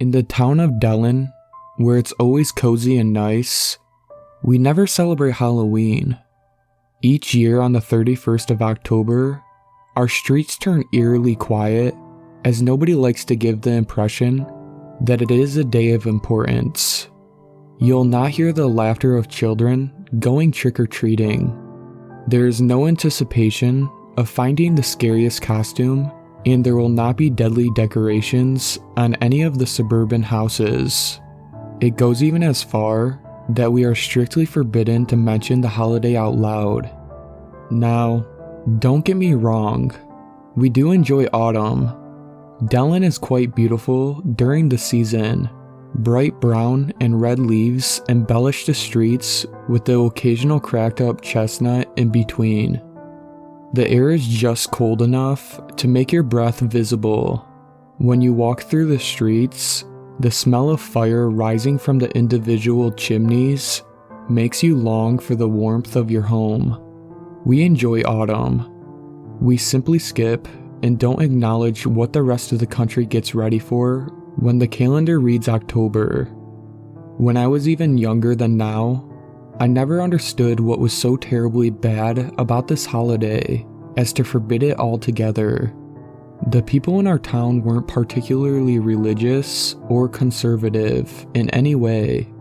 In the town of Dellen, where it's always cozy and nice, we never celebrate Halloween. Each year on the 31st of October, our streets turn eerily quiet as nobody likes to give the impression that it is a day of importance. You'll not hear the laughter of children going trick-or-treating. There is no anticipation of finding the scariest costume, and there will not be deadly decorations on any of the suburban houses. It goes even as far that we are strictly forbidden to mention the holiday out loud. Now, don't get me wrong, we do enjoy autumn. Dellen is quite beautiful during the season. Bright brown and red leaves embellish the streets with the occasional cracked up chestnut in between. The air is just cold enough to make your breath visible. When you walk through the streets, the smell of fire rising from the individual chimneys makes you long for the warmth of your home. We enjoy autumn. We simply skip and don't acknowledge what the rest of the country gets ready for when the calendar reads October. When I was even younger than now, I never understood what was so terribly bad about this holiday as to forbid it altogether. The people in our town weren't particularly religious or conservative in any way.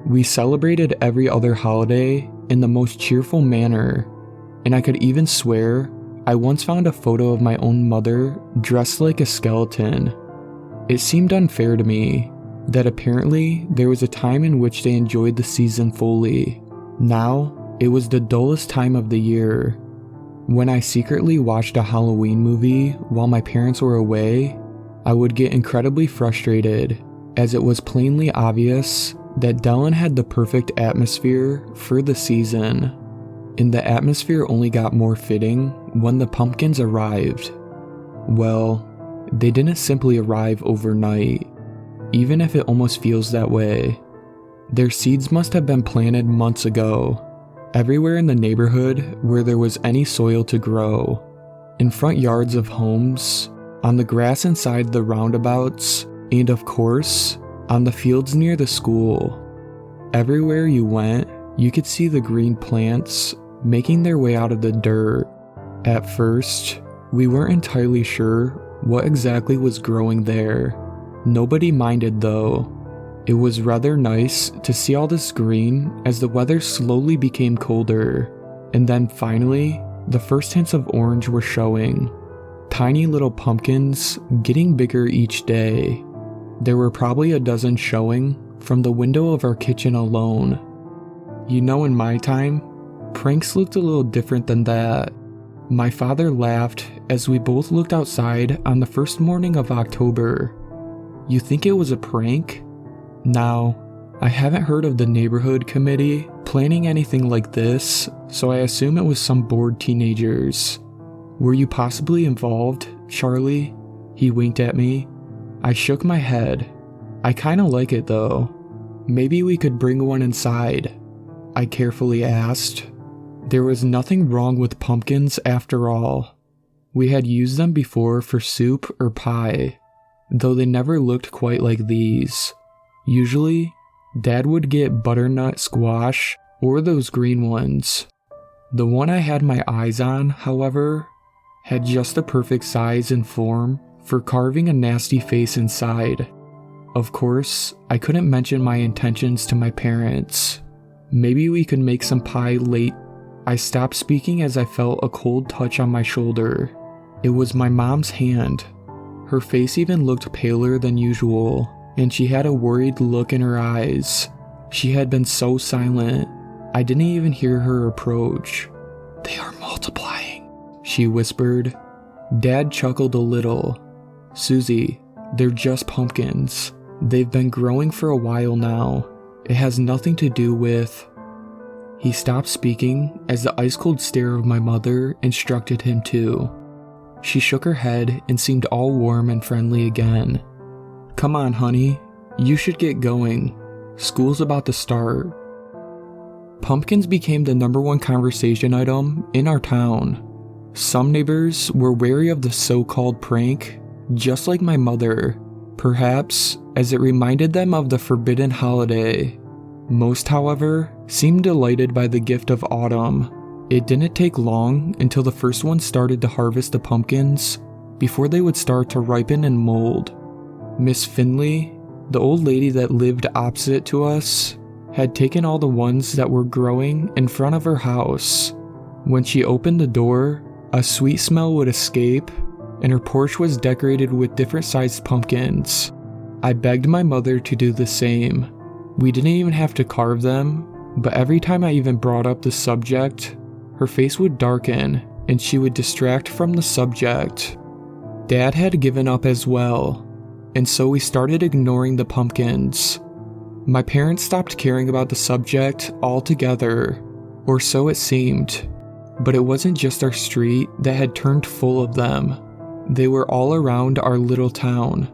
We celebrated every other holiday in the most cheerful manner, and I could even swear I once found a photo of my own mother dressed like a skeleton. It seemed unfair to me that apparently there was a time in which they enjoyed the season fully. Now, it was the dullest time of the year. When I secretly watched a Halloween movie while my parents were away, I would get incredibly frustrated, as it was plainly obvious that Dellen had the perfect atmosphere for the season, and the atmosphere only got more fitting when the pumpkins arrived. Well, they didn't simply arrive overnight, even if it almost feels that way. Their seeds must have been planted months ago, everywhere in the neighborhood where there was any soil to grow, in front yards of homes, on the grass inside the roundabouts, and of course, on the fields near the school. Everywhere you went, you could see the green plants making their way out of the dirt. At first, we weren't entirely sure what exactly was growing there. Nobody minded though. It was rather nice to see all this green as the weather slowly became colder, and then finally, the first hints of orange were showing. Tiny little pumpkins getting bigger each day. There were probably a dozen showing from the window of our kitchen alone. You know, in my time, pranks looked a little different than that. My father laughed as we both looked outside on the first morning of October. You think it was a prank? Now, I haven't heard of the neighborhood committee planning anything like this, so I assume it was some bored teenagers. Were you possibly involved, Charlie? He winked at me. I shook my head. I kinda like it though. Maybe we could bring one inside, I carefully asked. There was nothing wrong with pumpkins after all. We had used them before for soup or pie, though they never looked quite like these. Usually, Dad would get butternut squash or those green ones. The one I had my eyes on, however, had just the perfect size and form for carving a nasty face inside. Of course, I couldn't mention my intentions to my parents. Maybe we could make some pie late. I stopped speaking as I felt a cold touch on my shoulder. It was my mom's hand. Her face even looked paler than usual, and she had a worried look in her eyes. She had been so silent, I didn't even hear her approach. "They are multiplying," she whispered. Dad chuckled a little. "Susie, they're just pumpkins. They've been growing for a while now. It has nothing to do with..." He stopped speaking as the ice-cold stare of my mother instructed him to. She shook her head and seemed all warm and friendly again. "Come on, honey. You should get going. School's about to start." Pumpkins became the #1 conversation item in our town. Some neighbors were wary of the so-called prank, just like my mother, perhaps as it reminded them of the forbidden holiday. Most, however, seemed delighted by the gift of autumn. It didn't take long until the first ones started to harvest the pumpkins before they would start to ripen and mold. Miss Finley, the old lady that lived opposite to us, had taken all the ones that were growing in front of her house. When she opened the door, a sweet smell would escape, and her porch was decorated with different sized pumpkins. I begged my mother to do the same. We didn't even have to carve them, but every time I even brought up the subject, her face would darken and she would distract from the subject. Dad had given up as well, and so we started ignoring the pumpkins. My parents stopped caring about the subject altogether, or so it seemed, but it wasn't just our street that had turned full of them. They were all around our little town.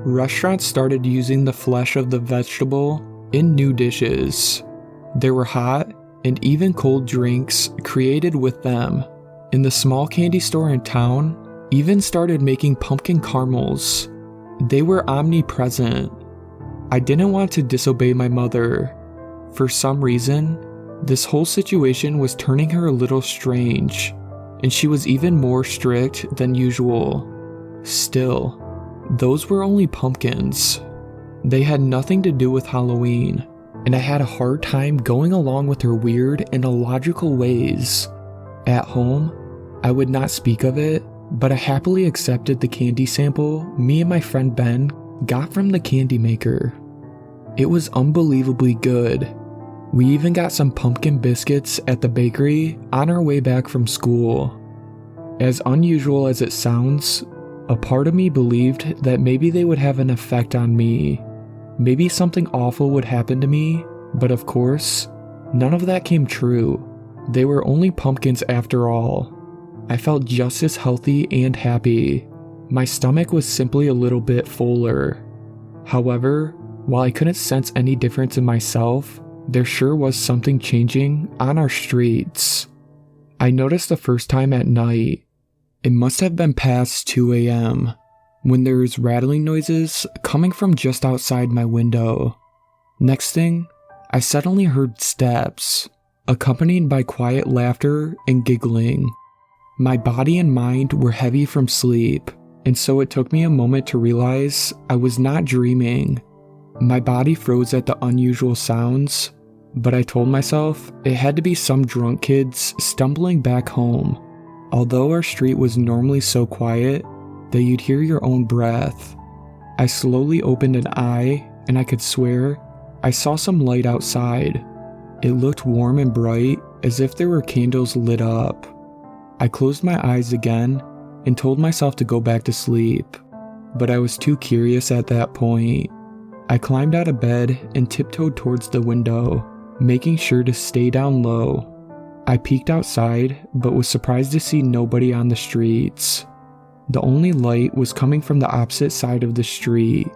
Restaurants started using the flesh of the vegetable in new dishes. There were hot and even cold drinks created with them. And the small candy store in town even started making pumpkin caramels. They were omnipresent. I didn't want to disobey my mother. For some reason, this whole situation was turning her a little strange, and she was even more strict than usual. Still, those were only pumpkins. They had nothing to do with Halloween, and I had a hard time going along with her weird and illogical ways. At home, I would not speak of it, but I happily accepted the candy sample me and my friend Ben got from the candy maker. It was unbelievably good. We even got some pumpkin biscuits at the bakery on our way back from school. As unusual as it sounds, a part of me believed that maybe they would have an effect on me. Maybe something awful would happen to me, but of course, none of that came true. They were only pumpkins after all. I felt just as healthy and happy. My stomach was simply a little bit fuller. However, while I couldn't sense any difference in myself, there sure was something changing on our streets. I noticed the first time at night. It must have been past 2 a.m. when there was rattling noises coming from just outside my window. Next thing, I suddenly heard steps, accompanied by quiet laughter and giggling. My body and mind were heavy from sleep, and so it took me a moment to realize I was not dreaming. My body froze at the unusual sounds, but I told myself it had to be some drunk kids stumbling back home. Although our street was normally so quiet that you'd hear your own breath, I slowly opened an eye and I could swear I saw some light outside. It looked warm and bright, as if there were candles lit up. I closed my eyes again and told myself to go back to sleep, but I was too curious at that point. I climbed out of bed and tiptoed towards the window, making sure to stay down low. I peeked outside, but was surprised to see nobody on the streets. The only light was coming from the opposite side of the street,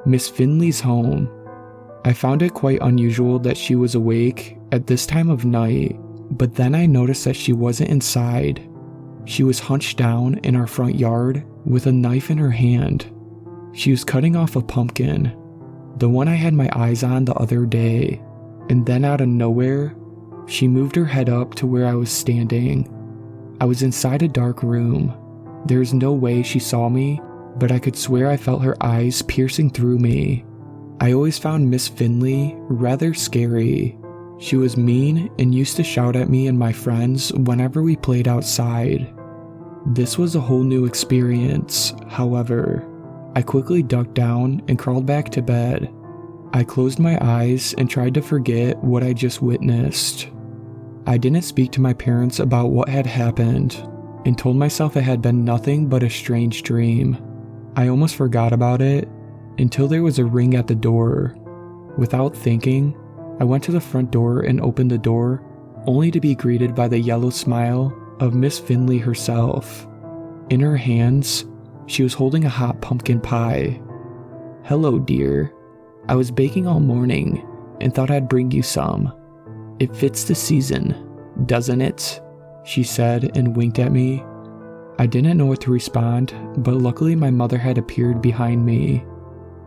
Miss Finley's home. I found it quite unusual that she was awake at this time of night, but then I noticed that she wasn't inside. She was hunched down in our front yard with a knife in her hand. She was cutting off a pumpkin, the one I had my eyes on the other day, and then out of nowhere, she moved her head up to where I was standing. I was inside a dark room. There is no way she saw me, but I could swear I felt her eyes piercing through me. I always found Miss Finley rather scary. She was mean and used to shout at me and my friends whenever we played outside. This was a whole new experience, however. I quickly ducked down and crawled back to bed. I closed my eyes and tried to forget what I just witnessed. I didn't speak to my parents about what had happened and told myself it had been nothing but a strange dream. I almost forgot about it until there was a ring at the door. Without thinking, I went to the front door and opened the door, only to be greeted by the yellow smile of Miss Finley herself. In her hands, she was holding a hot pumpkin pie. "Hello, dear. I was baking all morning and thought I'd bring you some. It fits the season, doesn't it?" she said and winked at me. I didn't know what to respond, but luckily my mother had appeared behind me.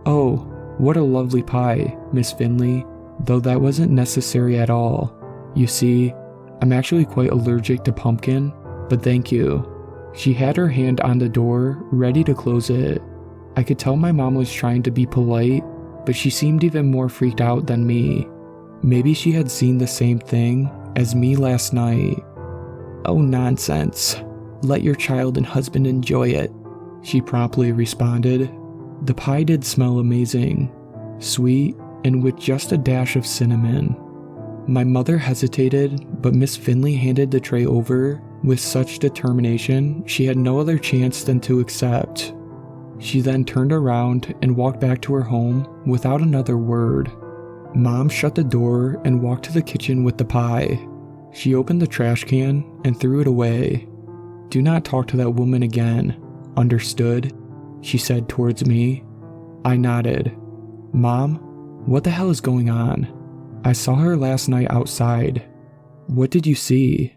"Oh, what a lovely pie, Miss Finley, though that wasn't necessary at all. You see, I'm actually quite allergic to pumpkin, but thank you." She had her hand on the door, ready to close it. I could tell my mom was trying to be polite, but she seemed even more freaked out than me. Maybe she had seen the same thing as me last night. "Oh, nonsense. Let your child and husband enjoy it," she promptly responded. The pie did smell amazing, sweet, and with just a dash of cinnamon. My mother hesitated, but Miss Finley handed the tray over with such determination she had no other chance than to accept. She then turned around and walked back to her home without another word. Mom shut the door and walked to the kitchen with the pie. She opened the trash can and threw it away. "Do not talk to that woman again. Understood?" she said towards me. I nodded. "Mom, what the hell is going on? I saw her last night outside." "What did you see?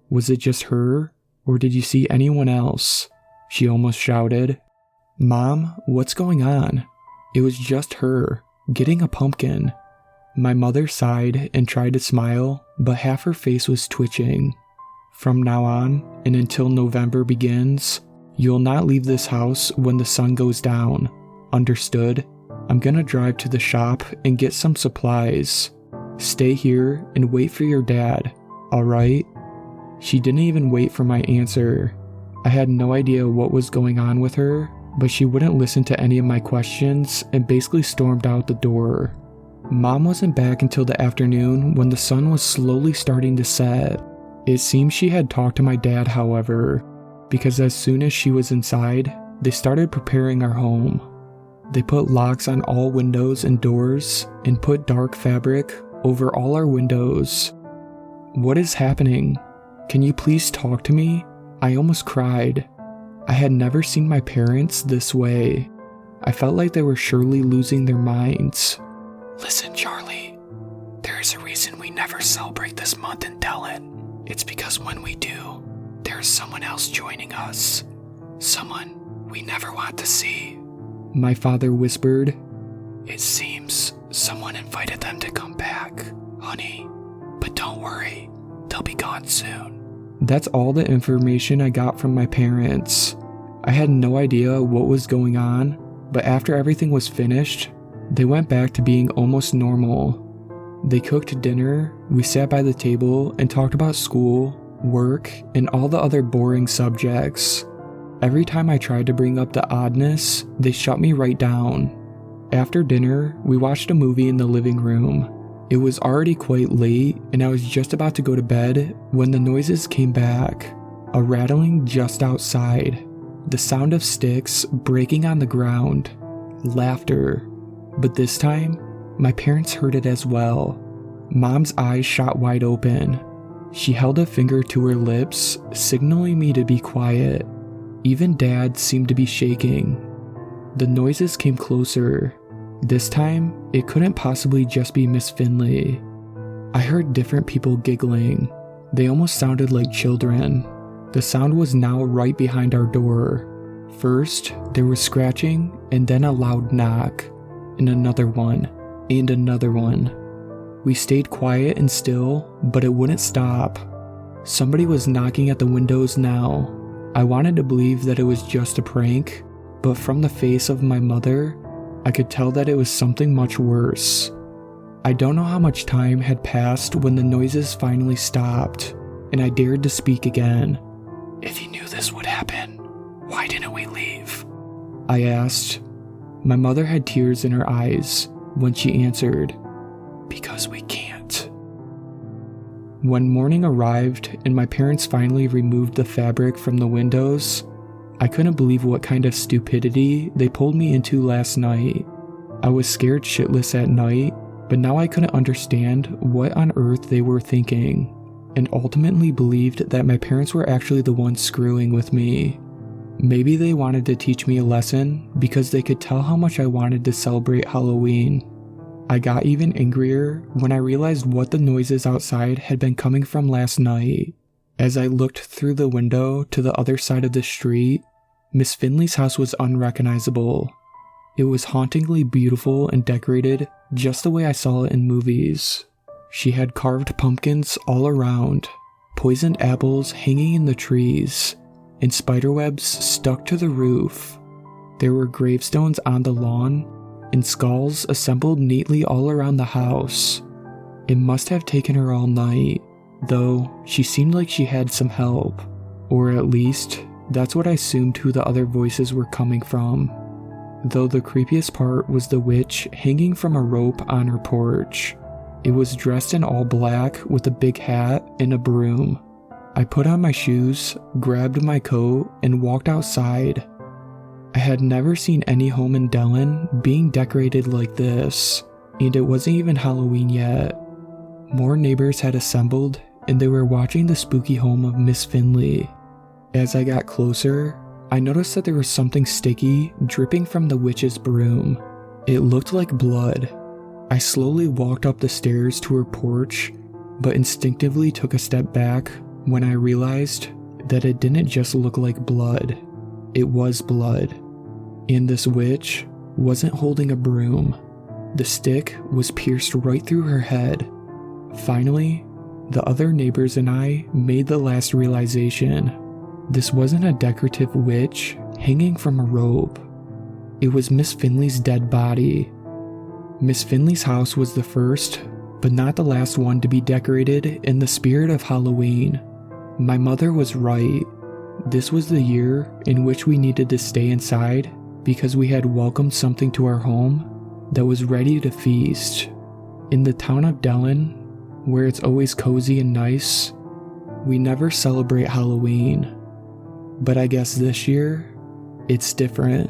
Was it just her, or did you see anyone else?" she almost shouted. "Mom, what's going on? It was just her, getting a pumpkin." My mother sighed and tried to smile, but half her face was twitching. "From now on, and until November begins, you'll not leave this house when the sun goes down. Understood? I'm gonna drive to the shop and get some supplies. Stay here and wait for your dad, alright?" She didn't even wait for my answer. I had no idea what was going on with her, but she wouldn't listen to any of my questions and basically stormed out the door. Mom wasn't back until the afternoon when the sun was slowly starting to set. It seems she had talked to my dad, however, because as soon as she was inside, they started preparing our home. They put locks on all windows and doors and put dark fabric over all our windows. "What is happening? Can you please talk to me?" I almost cried. I had never seen my parents this way. I felt like they were surely losing their minds. "Listen, Charlie, there is a reason we never celebrate this month in Dellen. It's because when we do, there is someone else joining us. Someone we never want to see," my father whispered. "It seems someone invited them to come back, honey. But don't worry, they'll be gone soon." That's all the information I got from my parents. I had no idea what was going on, but after everything was finished, they went back to being almost normal. They cooked dinner, we sat by the table and talked about school, work, and all the other boring subjects. Every time I tried to bring up the oddness, they shut me right down. After dinner, we watched a movie in the living room. It was already quite late, and I was just about to go to bed when the noises came back. A rattling just outside, the sound of sticks breaking on the ground, laughter. But this time, my parents heard it as well. Mom's eyes shot wide open. She held a finger to her lips, signaling me to be quiet. Even Dad seemed to be shaking. The noises came closer. This time, it couldn't possibly just be Miss Finley. I heard different people giggling. They almost sounded like children. The sound was now right behind our door. First, there was scratching, and then a loud knock, and another one, and another one. We stayed quiet and still, but it wouldn't stop. Somebody was knocking at the windows now. I wanted to believe that it was just a prank, but from the face of my mother, I could tell that it was something much worse. I don't know how much time had passed when the noises finally stopped, and I dared to speak again. "If you knew this would happen, why didn't we leave?" I asked. My mother had tears in her eyes when she answered, "Because we can't." When morning arrived and my parents finally removed the fabric from the windows, I couldn't believe what kind of stupidity they pulled me into last night. I was scared shitless at night, but now I couldn't understand what on earth they were thinking, and ultimately believed that my parents were actually the ones screwing with me. Maybe they wanted to teach me a lesson because they could tell how much I wanted to celebrate Halloween. I got even angrier when I realized what the noises outside had been coming from last night. As I looked through the window to the other side of the street, Miss Finley's house was unrecognizable. It was hauntingly beautiful and decorated just the way I saw it in movies. She had carved pumpkins all around, poisoned apples hanging in the trees, and spiderwebs stuck to the roof. There were gravestones on the lawn, and skulls assembled neatly all around the house. It must have taken her all night, though she seemed like she had some help, or at least that's what I assumed who the other voices were coming from. Though the creepiest part was the witch hanging from a rope on her porch. It was dressed in all black with a big hat and a broom. I put on my shoes, grabbed my coat, and walked outside. I had never seen any home in Dellen being decorated like this, and it wasn't even Halloween yet. More neighbors had assembled, and they were watching the spooky home of Miss Finley. As I got closer, I noticed that there was something sticky dripping from the witch's broom. It looked like blood. I slowly walked up the stairs to her porch, but instinctively took a step back when I realized that it didn't just look like blood. It was blood. And this witch wasn't holding a broom. The stick was pierced right through her head. Finally, the other neighbors and I made the last realization. This wasn't a decorative witch hanging from a rope. It was Miss Finley's dead body. Miss Finley's house was the first, but not the last one to be decorated in the spirit of Halloween. My mother was right. This was the year in which we needed to stay inside because we had welcomed something to our home that was ready to feast. In the town of Dellen, where it's always cozy and nice, we never celebrate Halloween. But I guess this year, it's different.